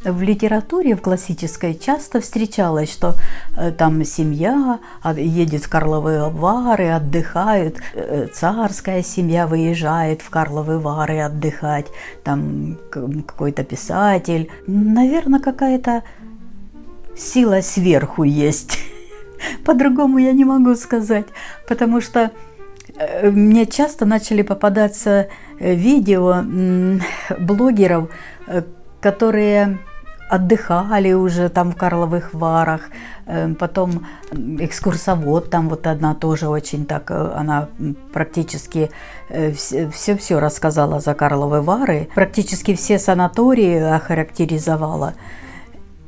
В литературе, в классической, часто встречалось, что там семья едет в Карловы Вары, отдыхают, царская семья выезжает в Карловы Вары отдыхать, там какой-то писатель. Наверное, какая-то сила сверху есть. По-другому я не могу сказать, потому что мне часто начали попадаться видео блогеров, которые отдыхали уже там в Карловых Варах, потом экскурсовод, там вот одна тоже очень так, она практически все рассказала за Карловы Вары, практически все санатории охарактеризовала.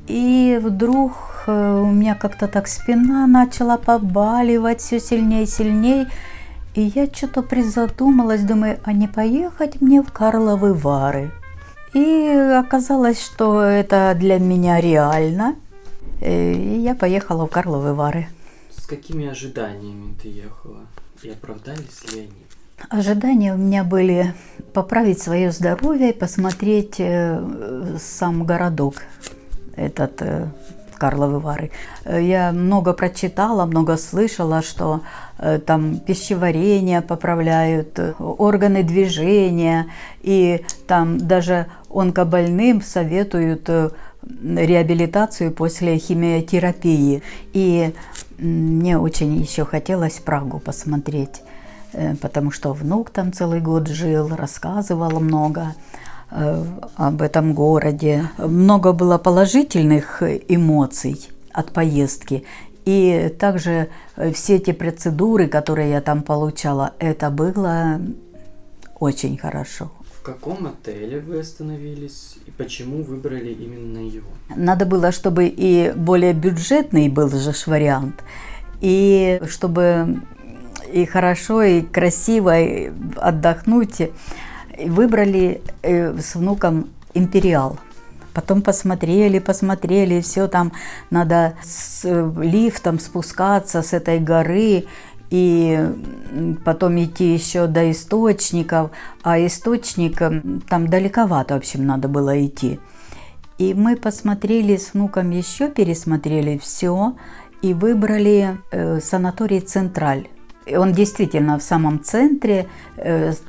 И вдруг у меня как-то так спина начала побаливать все сильнее и сильнее, и я что-то призадумалась, думаю, а не поехать мне в Карловы Вары? И оказалось, что это для меня реально. И я поехала в Карловы Вары. С какими ожиданиями ты ехала? И оправдались ли они? Ожидания у меня были поправить свое здоровье и посмотреть сам городок, этот Карловы Вары. Я много прочитала, много слышала, что там пищеварение поправляют, органы движения, и там даже онкобольным советуют реабилитацию после химиотерапии. И мне очень еще хотелось Прагу посмотреть, потому что внук там целый год жил, рассказывал много об этом городе. Много было положительных эмоций от поездки. И также все эти процедуры, которые я там получала, это было очень хорошо. В каком отеле вы остановились и почему выбрали именно его? Надо было, чтобы и более бюджетный был же вариант, и чтобы и хорошо, и красиво отдохнуть. Выбрали с внуком «Империал». Потом посмотрели, все там надо с лифтом спускаться с этой горы, и потом идти еще до источников, а источник там далековато, в общем, надо было идти. И мы посмотрели с внуком еще, пересмотрели все и выбрали санаторий «Централь». Он действительно в самом центре,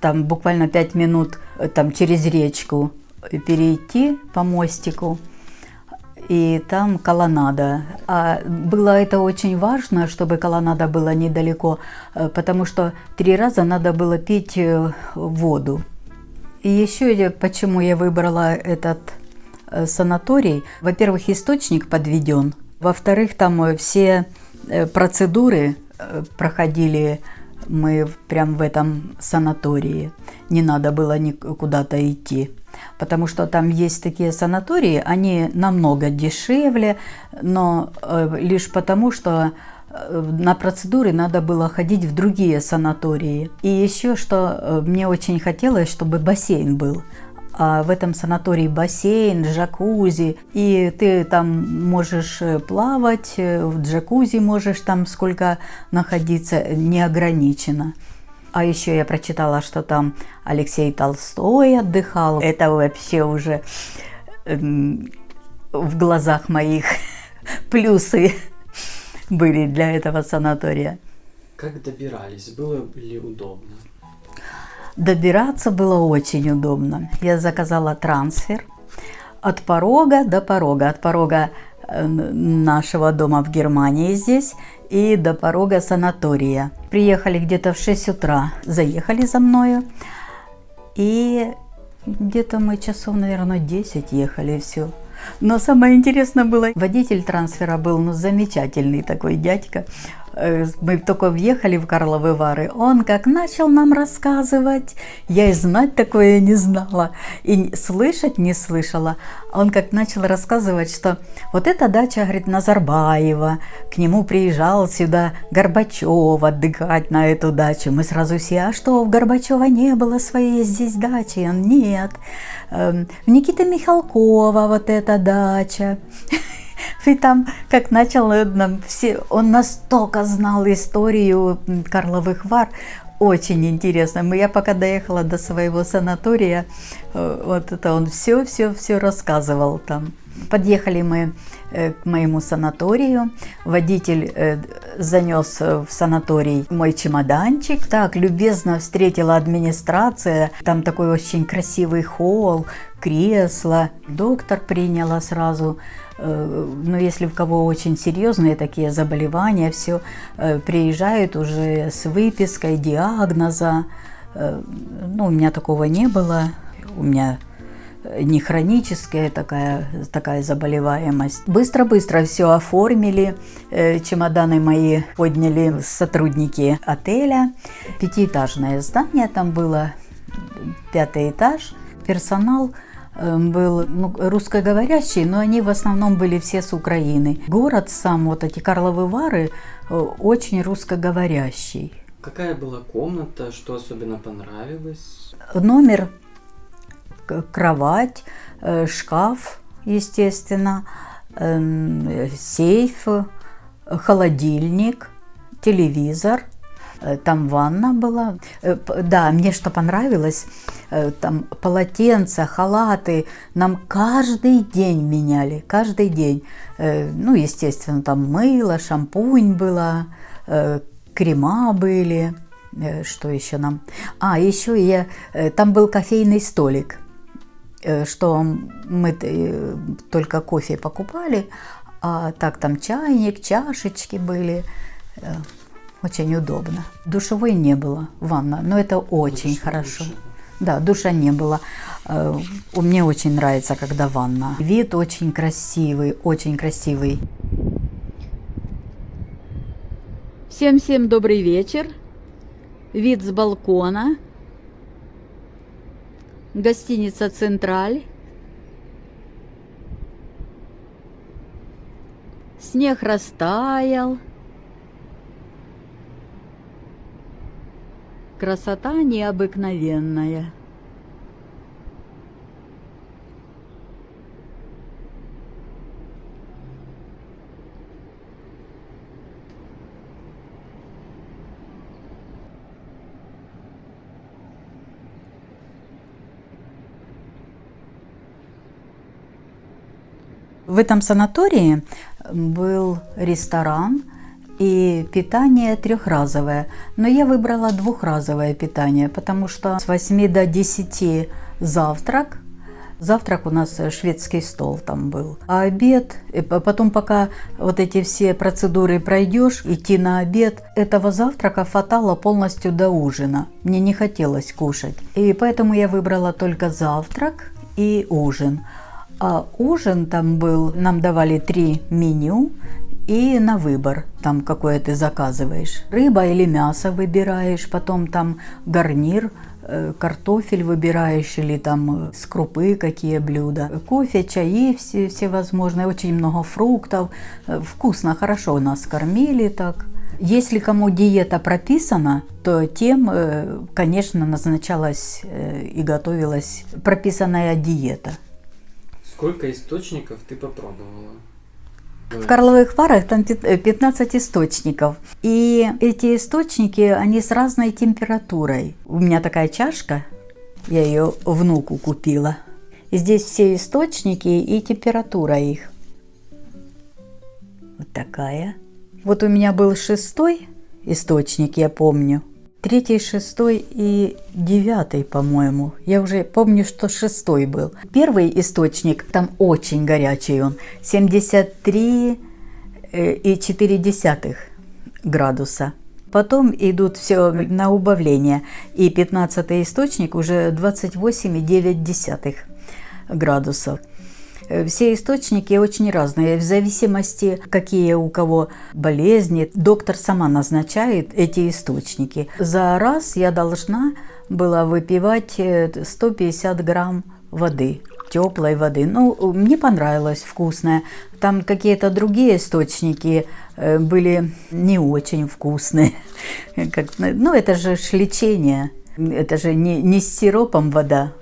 там буквально 5 минут там через речку перейти по мостику, и там колоннада. А было это очень важно, чтобы колоннада была недалеко, потому что 3 раза надо было пить воду. И еще почему я выбрала этот санаторий. Во-первых, источник подведен. Во-вторых, там все процедуры проходили мы прям в этом санатории. Не надо было куда-то идти. Потому что там есть такие санатории, они намного дешевле, но лишь потому, что на процедуры надо было ходить в другие санатории. И еще, что мне очень хотелось, чтобы бассейн был. А в этом санатории бассейн, джакузи, и ты там можешь плавать, в джакузи можешь там сколько находиться, неограниченно. А еще я прочитала, что там Алексей Толстой отдыхал. Это вообще уже в глазах моих плюсы были для этого санатория. Как добирались? Было ли удобно? Добираться было очень удобно. Я заказала трансфер от порога до порога. От порога нашего дома в Германии здесь и до порога санатория. Приехали где-то в 6 утра, заехали за мною. И где-то мы часов, наверное, 10 ехали, и все. Но самое интересное было, водитель трансфера был замечательный такой дядька. Мы только въехали в Карловы Вары, он как начал нам рассказывать, я и знать такое не знала, и слышать не слышала. Он как начал рассказывать, что вот эта дача, говорит, Назарбаева, к нему приезжал сюда Горбачев отдыхать на эту дачу. Мы сразу все, а что, у Горбачева не было своей здесь дачи? Он, нет. В Никиты Михалкова вот эта дача. И там, как начал, он настолько знал историю Карловых Вар, очень интересно. Я пока доехала до своего санатория, вот это он все рассказывал там. Подъехали мы к моему санаторию. Водитель занес в санаторий мой чемоданчик. Так любезно встретила администрация. Там такой очень красивый холл, кресло. Доктор приняла сразу. Но если у кого очень серьезные такие заболевания, все приезжают уже с выпиской диагноза. Ну, у меня такого не было. У меня не хроническая такая заболеваемость. Быстро-быстро все оформили, чемоданы мои подняли сотрудники отеля. 5-этажное здание там было, 5-й этаж. Персонал был русскоговорящий, но они в основном были все с Украины. Город сам, вот эти Карловы Вары, очень русскоговорящий. Какая была комната, что особенно понравилось? Номер, кровать, шкаф, естественно, сейф, холодильник, телевизор. Там ванна была. Да, мне что понравилось, там полотенца, халаты нам каждый день меняли, каждый день. Ну, естественно, там мыло, шампунь было, крема были. Что еще нам? Еще там был кофейный столик, что мы только кофе покупали, а так там чайник, чашечки были. Очень удобно. Душевой не было, ванна, но это очень хорошо. Да, душа не было. Мне очень нравится, когда ванна. Вид очень красивый, очень красивый. Всем добрый вечер. Вид с балкона. Гостиница «Централь». Снег растаял. Красота необыкновенная. В этом санатории был ресторан и питание трехразовое. Но я выбрала двухразовое питание, потому что с 8 до 10 завтрак. Завтрак у нас шведский стол там был. А обед, потом пока вот эти все процедуры пройдешь, идти на обед, этого завтрака хватало полностью до ужина. Мне не хотелось кушать. И поэтому я выбрала только завтрак и ужин. А ужин там был, нам давали 3 меню и на выбор, там какое ты заказываешь. Рыба или мясо выбираешь, потом там гарнир, картофель выбираешь или там с крупы какие блюда. Кофе, чаи всевозможные, очень много фруктов. Вкусно, хорошо нас кормили так. Если кому диета прописана, то тем, конечно, назначалась и готовилась прописанная диета. Сколько источников ты попробовала? В Карловых Варах там 15 источников. И эти источники, они с разной температурой. У меня такая чашка, я ее внуку купила. И здесь все источники и температура их. Вот такая. Вот у меня был 6-й источник, я помню. 3-й, 6-й и 9-й, по-моему. Я уже помню, что 6-й был. Первый источник, там очень горячий он, 73,4 градуса. Потом идут все на убавление. И 15-й источник уже 28,9 градусов. Все источники очень разные, в зависимости, какие у кого болезни. Доктор сама назначает эти источники. За раз я должна была выпивать 150 грамм воды, теплой воды. Ну, мне понравилось, вкусное. Там какие-то другие источники были не очень вкусные. Ну, это же лечение, это же не с сиропом вода.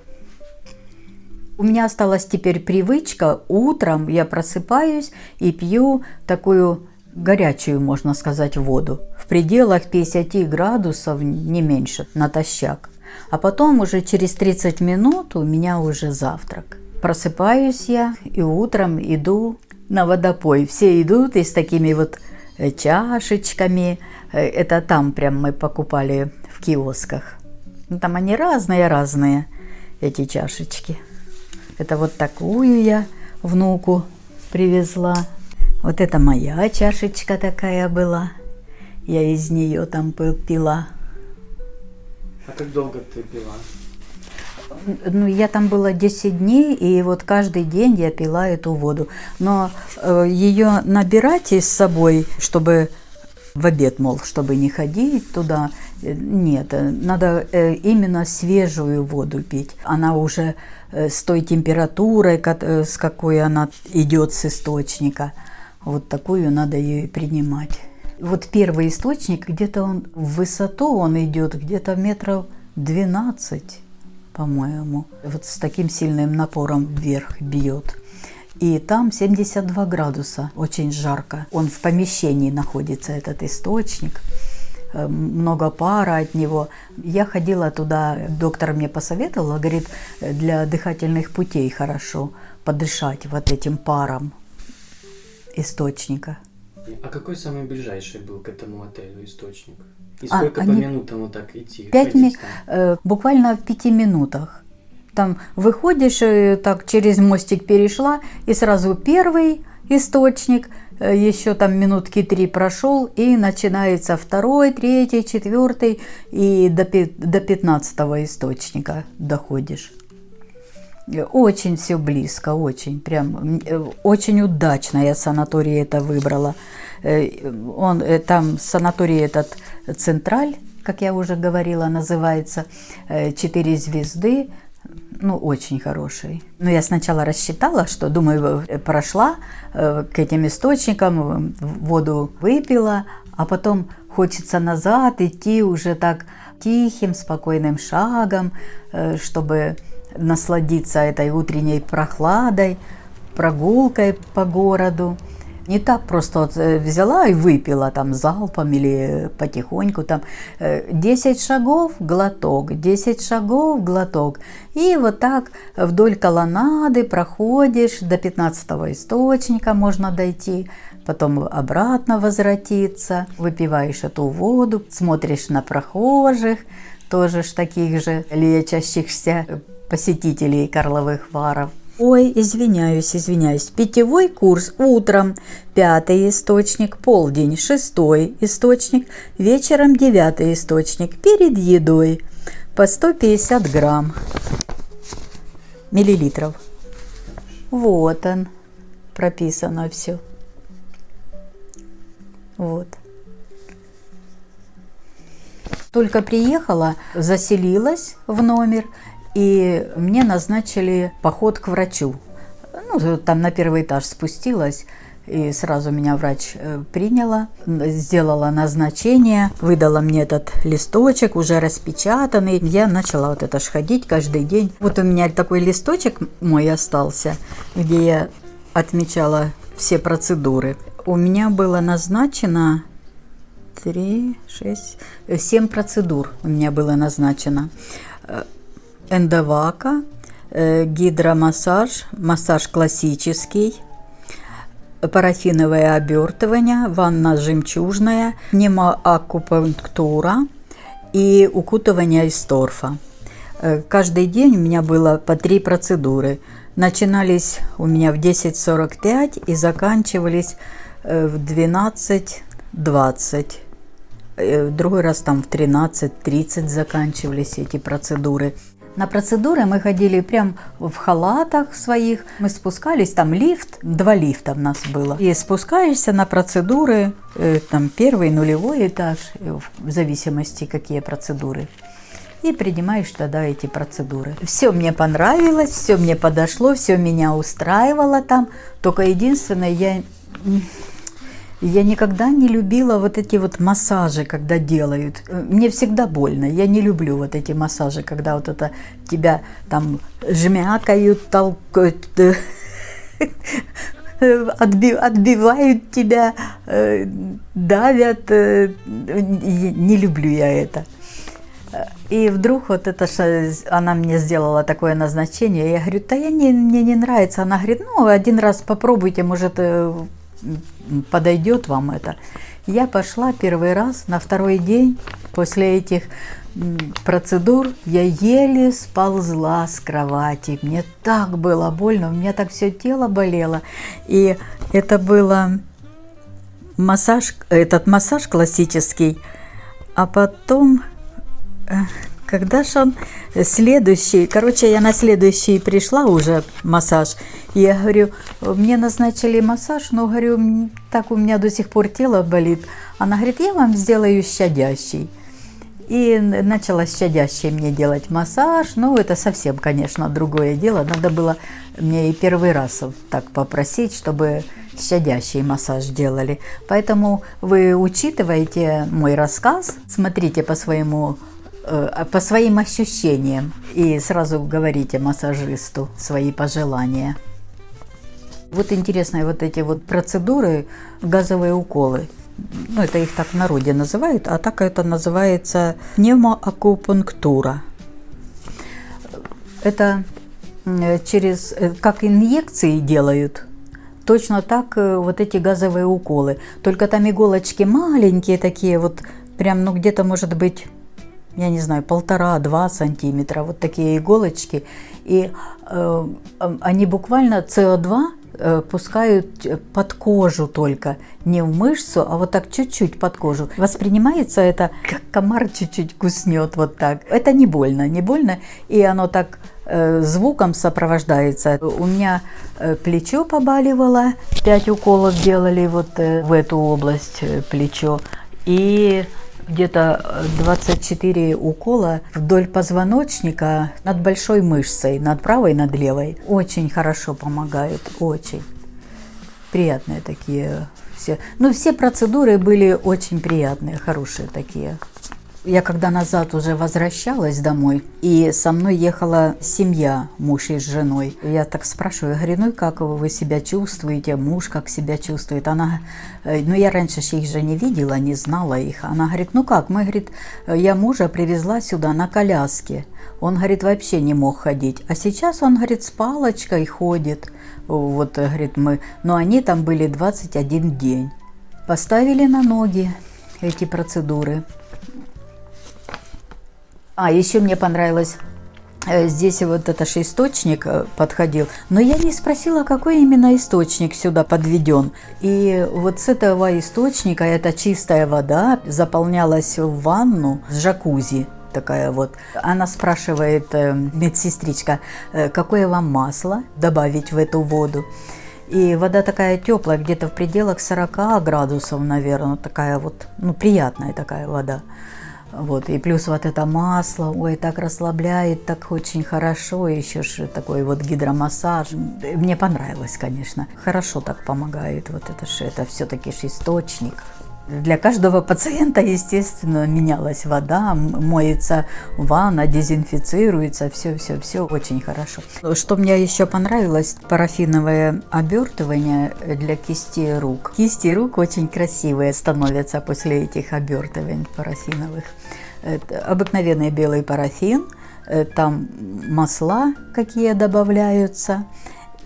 У меня осталась теперь привычка, утром я просыпаюсь и пью такую горячую, можно сказать, воду. В пределах 50 градусов, не меньше, натощак. А потом уже через 30 минут у меня уже завтрак. просыпаюсь я и утром иду на водопой. Все идут и с такими вот чашечками. Это там прям мы покупали в киосках. Ну, там они разные, эти чашечки. Это вот такую я внуку привезла. Вот это моя чашечка такая была. Я из нее там пила. А как долго ты пила? Ну, я там была 10 дней, и вот каждый день я пила эту воду. Но ее набирать с собой, чтобы в обед, мол, чтобы не ходить туда, нет, надо именно свежую воду пить. Она уже с той температурой, с какой она идет с источника. Вот такую надо ее и принимать. Вот первый источник, где-то он в высоту он идет, где-то метров 12, по-моему. Вот с таким сильным напором вверх бьет. И там 72 градуса, очень жарко. Он в помещении находится, этот источник. Много пара от него. Я ходила туда, доктор мне посоветовал, говорит, для дыхательных путей хорошо подышать вот этим паром источника. А какой самый ближайший был к этому отелю источник? И сколько по минутам вот так идти? Буквально в 5 минутах. Там выходишь, так через мостик перешла, и сразу первый источник, еще там минутки 3 прошел, и начинается второй, третий, четвертый, и до 15-го источника доходишь. Очень все близко, очень, прям, очень удачно я санаторий это выбрала. Там санаторий этот «Централь», как я уже говорила, называется, 4 звезды, ну, очень хороший. Но я сначала рассчитала, что, думаю, прошла к этим источникам, воду выпила, а потом хочется назад идти уже так тихим, спокойным шагом, чтобы насладиться этой утренней прохладой, прогулкой по городу. Не так просто вот взяла и выпила там залпом или потихоньку, там 10 шагов, глоток, 10 шагов, глоток. И вот так вдоль колоннады проходишь, до 15-го источника можно дойти, потом обратно возвратиться, выпиваешь эту воду, смотришь на прохожих, тоже ж таких же лечащихся посетителей Карловых Варов. Ой, извиняюсь. Питьевой курс утром 5-й источник, полдень 6-й источник, вечером 9-й источник, перед едой по 150 грамм миллилитров. Вот он, прописано все. Вот. Только приехала, заселилась в номер, и мне назначили поход к врачу. Ну, там на 1-й этаж спустилась, и сразу меня врач приняла, сделала назначение, выдала мне этот листочек, уже распечатанный. Я начала вот это ж ходить каждый день. Вот у меня такой листочек мой остался, где я отмечала все процедуры. У меня было назначено 7 процедур у меня было назначено. Эндовака, гидромассаж, массаж классический, парафиновое обертывание, ванна жемчужная, пневмоакупунктура и укутывание из торфа. Каждый день у меня было по 3 процедуры. Начинались у меня в 10:45 и заканчивались в 12:20. Другой раз там в 13:30 заканчивались эти процедуры. На процедуры мы ходили прям в халатах своих. Мы спускались, там лифт, 2 лифта у нас было. И спускаешься на процедуры, там 1-й, 0-й этаж, в зависимости какие процедуры. И принимаешь тогда эти процедуры. Все мне понравилось, все мне подошло, все меня устраивало там. Только единственное, я никогда не любила вот эти вот массажи, когда делают. Мне всегда больно. Я не люблю вот эти массажи, когда вот это тебя там жмякают, толкают, отбивают тебя, давят. Не люблю я это. И вдруг вот это, она мне сделала такое назначение, я говорю, да мне не нравится. Она говорит, ну, один раз попробуйте, может, подойдет вам это. Я пошла первый раз, на второй день после этих процедур я еле сползла с кровати. Мне так было больно, у меня так все тело болело. И это было этот массаж классический. А потом, когда же он следующий, короче, я на следующий пришла уже массаж. И я говорю, мне назначили массаж, но, говорю, так у меня до сих пор тело болит. Она говорит, я вам сделаю щадящий. И начала щадящий мне делать массаж. Ну, это совсем, конечно, другое дело. Надо было мне и первый раз так попросить, чтобы щадящий массаж делали. Поэтому вы учитываете мой рассказ, смотрите по своим ощущениям и сразу говорите массажисту свои пожелания. Вот интересные вот эти вот процедуры, газовые уколы. Ну, это их так в народе называют, а так это называется пневмоакупунктура. Это как инъекции делают, точно так вот эти газовые уколы. Только там иголочки маленькие такие, вот прям, ну, где-то может быть, я не знаю, 1,5-2 сантиметра, вот такие иголочки. И они буквально СО2 пускают под кожу только, не в мышцу, а вот так чуть-чуть под кожу. Воспринимается это, как комар чуть-чуть куснет, вот так. Это не больно, и оно так звуком сопровождается. У меня плечо побаливало, 5 уколов делали вот в эту область плечо, и где-то 24 укола вдоль позвоночника над большой мышцей, над правой, над левой. Очень хорошо помогают, очень. Приятные такие все. Ну, все процедуры были очень приятные, хорошие такие. Я когда назад уже возвращалась домой, и со мной ехала семья, муж и с женой. Я так спрашиваю, говорю, ну и как вы себя чувствуете, муж как себя чувствует? Она, ну я раньше их же не видела, не знала их. Она говорит, ну как, я мужа привезла сюда на коляске. Он, говорит, вообще не мог ходить. А сейчас он, говорит, с палочкой ходит. Вот, говорит, но они там были 21 день. Поставили на ноги эти процедуры. А, еще мне понравилось, здесь вот это же источник подходил, но я не спросила, какой именно источник сюда подведен. И вот с этого источника, это чистая вода, заполнялась в ванну с джакузи. Такая вот. Она спрашивает, медсестричка, какое вам масло добавить в эту воду. И вода такая теплая, где-то в пределах 40 градусов, наверное, такая вот, ну, приятная такая вода. Вот, и плюс вот это масло, ой, так расслабляет, так очень хорошо, еще же такой вот гидромассаж. Мне понравилось, конечно. Хорошо так помогает, вот это все-таки источник. Для каждого пациента, естественно, менялась вода, моется ванна, дезинфицируется, все очень хорошо. Что мне еще понравилось, парафиновое обертывание для кисти рук. Кисти рук очень красивые становятся после этих обертываний парафиновых. Это обыкновенный белый парафин, там масла какие добавляются.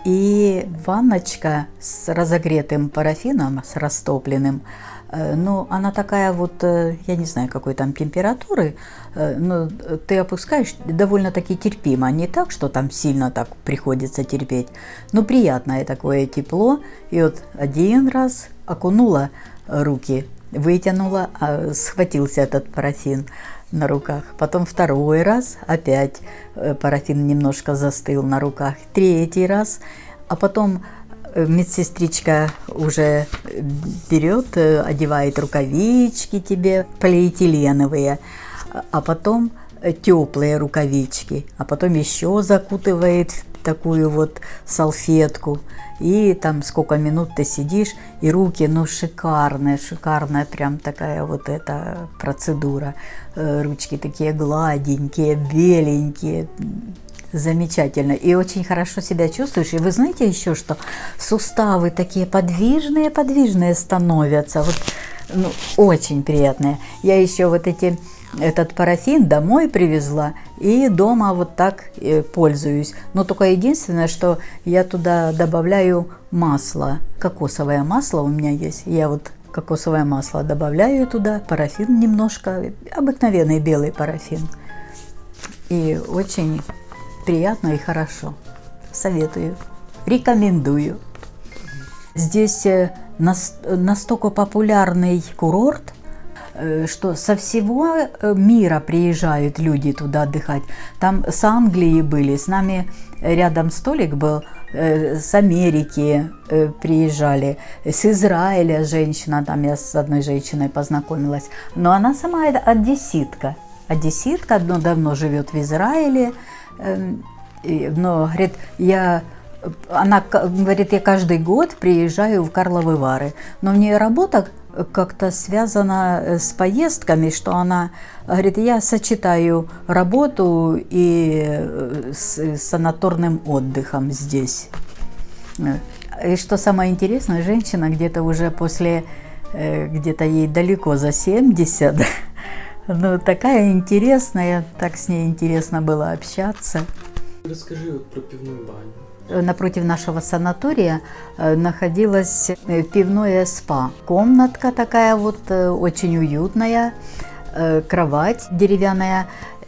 И ванночка с разогретым парафином, с растопленным, ну, она такая вот, я не знаю, какой там температуры, но ты опускаешь довольно-таки терпимо. Не так, что там сильно так приходится терпеть, но приятное такое тепло. И вот один раз окунула руки, вытянула, схватился этот парафин на руках. Потом второй раз опять парафин немножко застыл на руках. Третий раз, а потом медсестричка уже берет, одевает рукавички тебе полиэтиленовые, а потом теплые рукавички, а потом еще закутывает в такую вот салфетку. И там сколько минут ты сидишь, и руки, ну, шикарная прям такая вот эта процедура. Ручки такие гладенькие, беленькие. Замечательно. И очень хорошо себя чувствуешь. И вы знаете еще, что суставы такие подвижные становятся. Вот, ну, очень приятные. Я еще вот эти этот парафин домой привезла и дома вот так пользуюсь. Но только единственное, что я туда добавляю масло. Кокосовое масло у меня есть. Я вот кокосовое масло добавляю туда, парафин немножко, обыкновенный белый парафин. И очень приятно и хорошо. Советую, рекомендую. Здесь настолько популярный курорт, что со всего мира приезжают люди туда отдыхать. Там с Англии были, с нами рядом столик был, с Америки приезжали, с Израиля женщина, там я с одной женщиной познакомилась, но она сама одесситка. Одесситка, давно живет в Израиле, но, говорит, она говорит, я каждый год приезжаю в Карловы Вары, но у нее работа как-то связана с поездками, что она говорит, я сочетаю работу и с санаторным отдыхом здесь. И что самое интересное, женщина где-то уже после, где-то ей далеко за 70, ну такая интересная, так с ней интересно было общаться. Расскажи вот про пивную баню. Напротив нашего санатория находилось пивное спа. Комнатка такая вот, очень уютная, кровать деревянная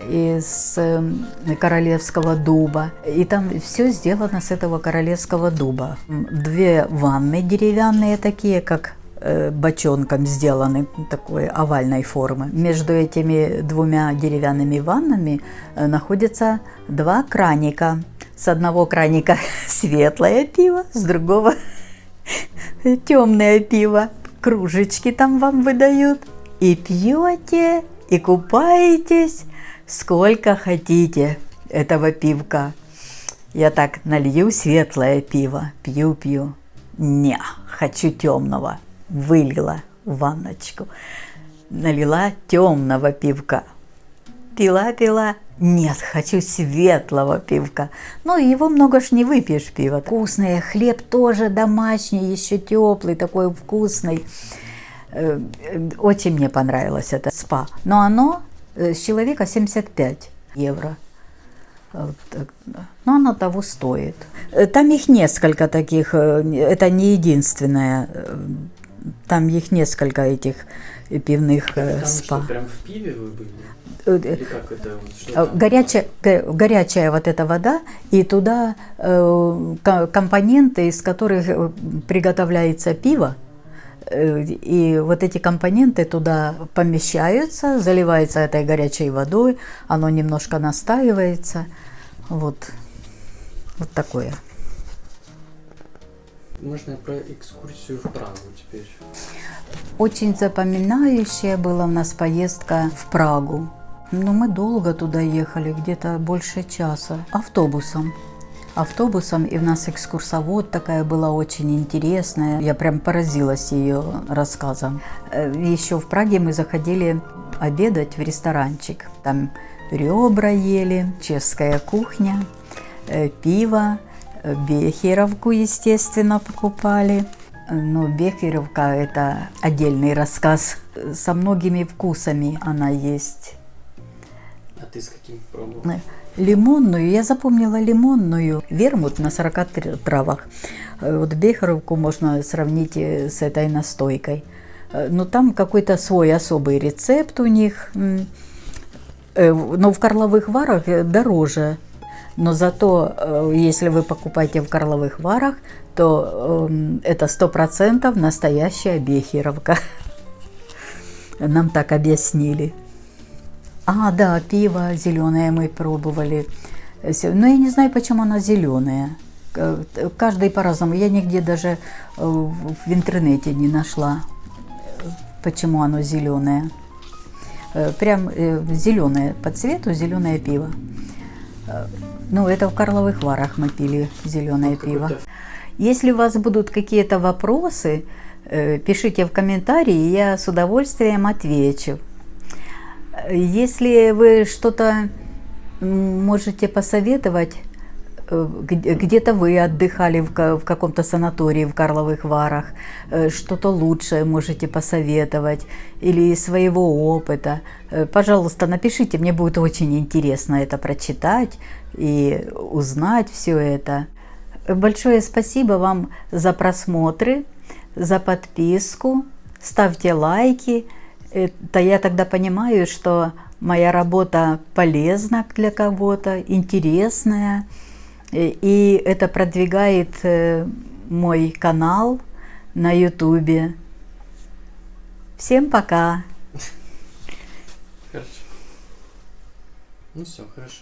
из королевского дуба. И там все сделано с этого королевского дуба. 2 ванны деревянные такие, как бочонком сделаны, такой овальной формы. Между этими 2 деревянными ваннами находятся 2 краника. С одного краника светлое пиво, с другого темное пиво. Кружечки там вам выдают. И пьете, и купаетесь, сколько хотите этого пивка. Я так налью светлое пиво, пью. Не, хочу темного. Вылила в ванночку. Налила темного пивка. Пила. Нет, хочу светлого пивка. Ну, его много ж не выпьешь пива. Вкусное, хлеб тоже домашний, еще теплый, такой вкусный. Очень мне понравилось это спа. Но оно с человека 75 евро. Но оно того стоит. Там их несколько таких, это не единственное. Там их несколько этих пивных Там спа. что, прям в пиве вы были? Или как это? Что Горячая вот эта вода, и туда компоненты, из которых приготовляется пиво, и вот эти компоненты туда помещаются, заливается этой горячей водой, оно немножко настаивается, вот такое. Можно про экскурсию в Прагу теперь? Очень запоминающая была у нас поездка в Прагу. Но мы долго туда ехали, где-то больше часа, автобусом, и у нас экскурсовод такая была очень интересная. Я прям поразилась ее рассказом. Еще в Праге мы заходили обедать в ресторанчик. Там ребра ели, чешская кухня, пиво, бехеровку, естественно, покупали. Но бехеровка – это отдельный рассказ. Со многими вкусами она есть. А ты с каким пробовал? Лимонную, я запомнила лимонную, вермут на 40 травах. Вот бехеровку можно сравнить с этой настойкой. Но там какой-то свой особый рецепт у них. Но в Карловых Варах дороже. Но зато, если вы покупаете в Карловых Варах, то это 100% настоящая бехеровка. Нам так объяснили. А, да, пиво зеленое мы пробовали. Но я не знаю, почему оно зеленое. Каждый по-разному. Я нигде даже в интернете не нашла, почему оно зеленое. Прям зеленое, по цвету зеленое пиво. Ну, это в Карловых Варах мы пили зеленое пиво. Если у вас будут какие-то вопросы, пишите в комментарии, я с удовольствием отвечу. Если вы что-то можете посоветовать, где-то вы отдыхали в каком-то санатории в Карловых Варах, что-то лучшее можете посоветовать или из своего опыта. Пожалуйста, напишите, мне будет очень интересно это прочитать и узнать все это. Большое спасибо вам за просмотры, за подписку, ставьте лайки. Это я тогда понимаю, что моя работа полезна для кого-то, интересная, и это продвигает мой канал на YouTube. Всем пока! Хорошо. Ну все, хорошо.